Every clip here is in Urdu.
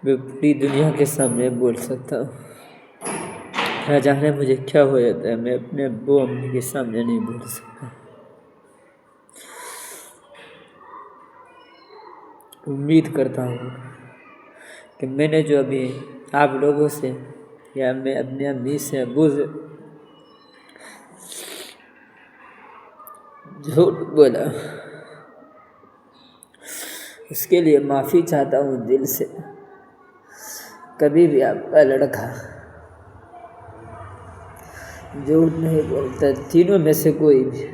میں پوری دنیا کے سامنے بول سکتا ہوں، نہ جانے مجھے کیا ہو جاتا ہے، میں اپنے ابو امی کے سامنے نہیں بول سکتا۔ امید کرتا ہوں کہ میں نے جو ابھی آپ لوگوں سے یا میں اپنے امی سے ابو سے جھوٹ بولا، اس کے لیے معافی چاہتا ہوں دل سے۔ کبھی بھی آپ کا لڑکا جھوٹ نہیں بولتا، تینوں میں سے کوئی بھی۔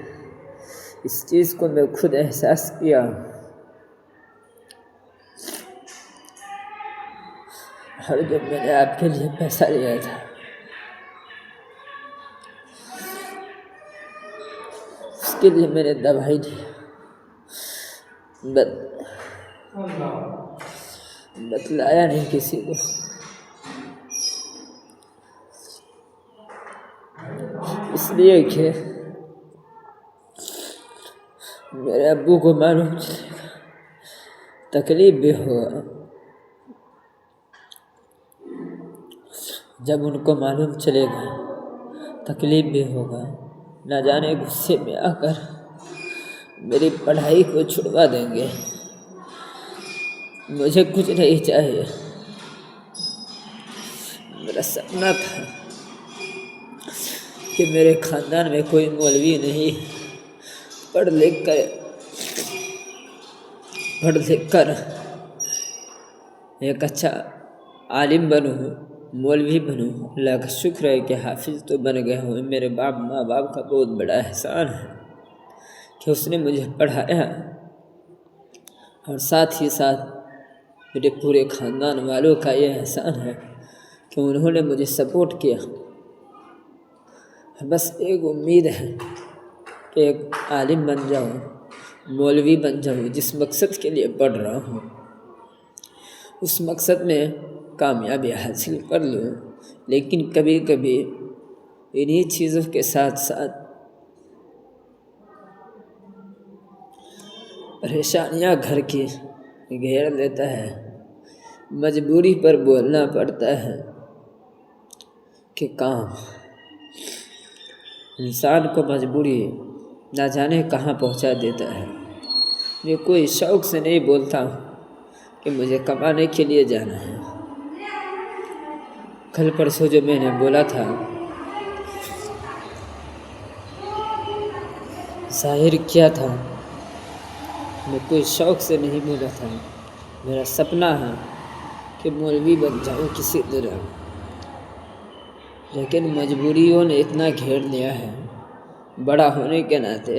اس چیز کو میں خود احساس کیا ہوں، اور جب میں نے آپ کے لیے پیسہ لیا تھا، اس کے لیے میں نے دوائی لی، بتلایا نہیں کسی کو۔ اس لیے کہ میرے ابو کو معلوم چلے گا، تکلیف بھی ہوگا۔ جب ان کو معلوم چلے گا تکلیف بھی ہوگا، نہ جانے غصے میں آ کر میری پڑھائی کو چھڑوا دیں گے۔ مجھے کچھ نہیں چاہیے، میرا سپنا تھا کہ میرے خاندان میں کوئی مولوی نہیں، پڑھ لکھ کر ایک اچھا عالم بنوں، مولوی بنوں۔ اللہ کا شکر ہے کہ حافظ تو بن گیا ہوں۔ میرے ماں باپ کا بہت بڑا احسان ہے کہ اس نے مجھے پڑھایا، اور ساتھ ہی ساتھ میرے پورے خاندان والوں کا یہ احسان ہے کہ انہوں نے مجھے سپورٹ کیا۔ بس ایک امید ہے کہ ایک عالم بن جاؤں، مولوی بن جاؤں۔ جس مقصد کے لیے پڑھ رہا ہوں اس مقصد میں کامیابی حاصل کر لوں، لیکن کبھی کبھی انہی چیزوں کے ساتھ ساتھ پریشانیاں گھر کی گھیر لیتا ہے، مجبوری پر بولنا پڑتا ہے کہ کام۔ انسان کو مجبوری نہ جانے کہاں پہنچا دیتا ہے۔ میں کوئی شوق سے نہیں بولتا ہوں کہ مجھے کمانے کے لیے جانا ہے۔ کل پرسوں جو میں نے بولا تھا، ظاہر کیا تھا، میں کوئی شوق سے نہیں بولا تھا۔ میرا سپنا ہے کہ مولوی بن جاؤں کسی طرح، لیکن مجبوریوں نے اتنا گھیر لیا ہے۔ بڑا ہونے کے ناطے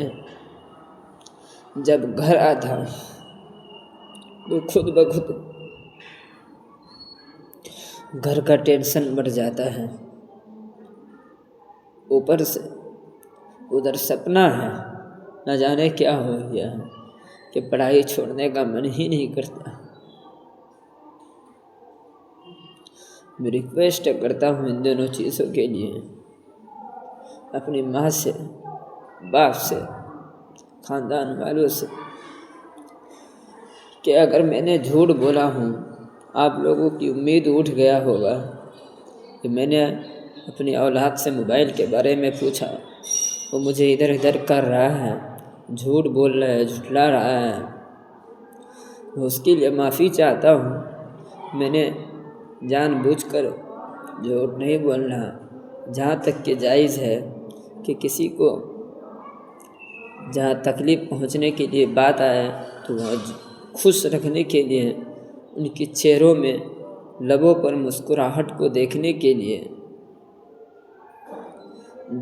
جب گھر آتا تو خود بخود گھر کا ٹینشن بڑھ جاتا ہے، اوپر سے ادھر سپنا ہے، نہ جانے کیا ہو گیا ہے کہ پڑھائی چھوڑنے کا من ہی نہیں کرتا۔ میں ریکویسٹ کرتا ہوں ان دونوں چیزوں کے لیے، اپنی ماں سے، باپ سے، خاندان والوں سے، کہ اگر میں نے جھوٹ بولا ہوں، آپ لوگوں کی امید اٹھ گیا ہوگا کہ میں نے اپنی اولاد سے موبائل کے بارے میں پوچھا، وہ مجھے ادھر ادھر کر رہا ہے، جھوٹ بول رہا ہے، جھٹلا رہا ہے۔ اس کے لیے معافی چاہتا ہوں۔ میں نے جان بوجھ کر جھوٹ نہیں بولنا، جہاں تک کہ جائز ہے کہ کسی کو جہاں تکلیف پہنچنے کے لیے بات آئے تو وہ خوش رکھنے کے لیے، ان کے چہروں میں لبوں پر مسکراہٹ کو دیکھنے کے لیے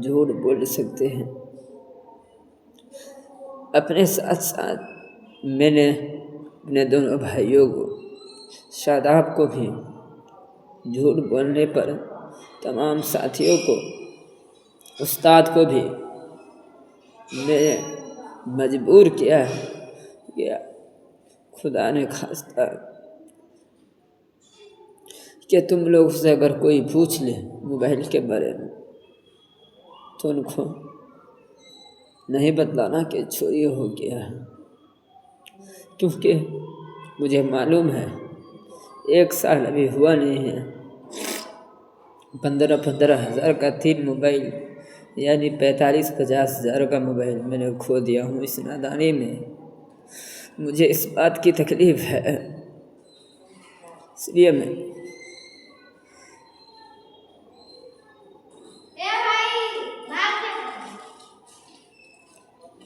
جھوٹ بول سکتے ہیں۔ اپنے ساتھ ساتھ میں نے اپنے دونوں بھائیوں کو، شاداب کو بھی جھوٹ بولنے پر، تمام ساتھیوں کو، استاد کو بھی میں نے مجبور کیا ہے کہ خدا نے خواستہ کہ تم لوگ سے اگر کوئی پوچھ لے موبائل کے بارے میں تو ان کو نہیں بتلانا کہ چوری ہو گیا ہے، کیونکہ مجھے معلوم ہے 1 سال ابھی ہوا نہیں ہے، 15,000 کا 3 موبائل، یعنی 45,000-50,000 کا موبائل میں نے کھو دیا ہوں اس نادانی میں۔ مجھے اس بات کی تکلیف ہے، اس لیے میں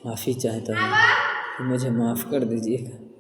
معافی چاہتا ہوں کہ مجھے معاف کر دیجیے گا۔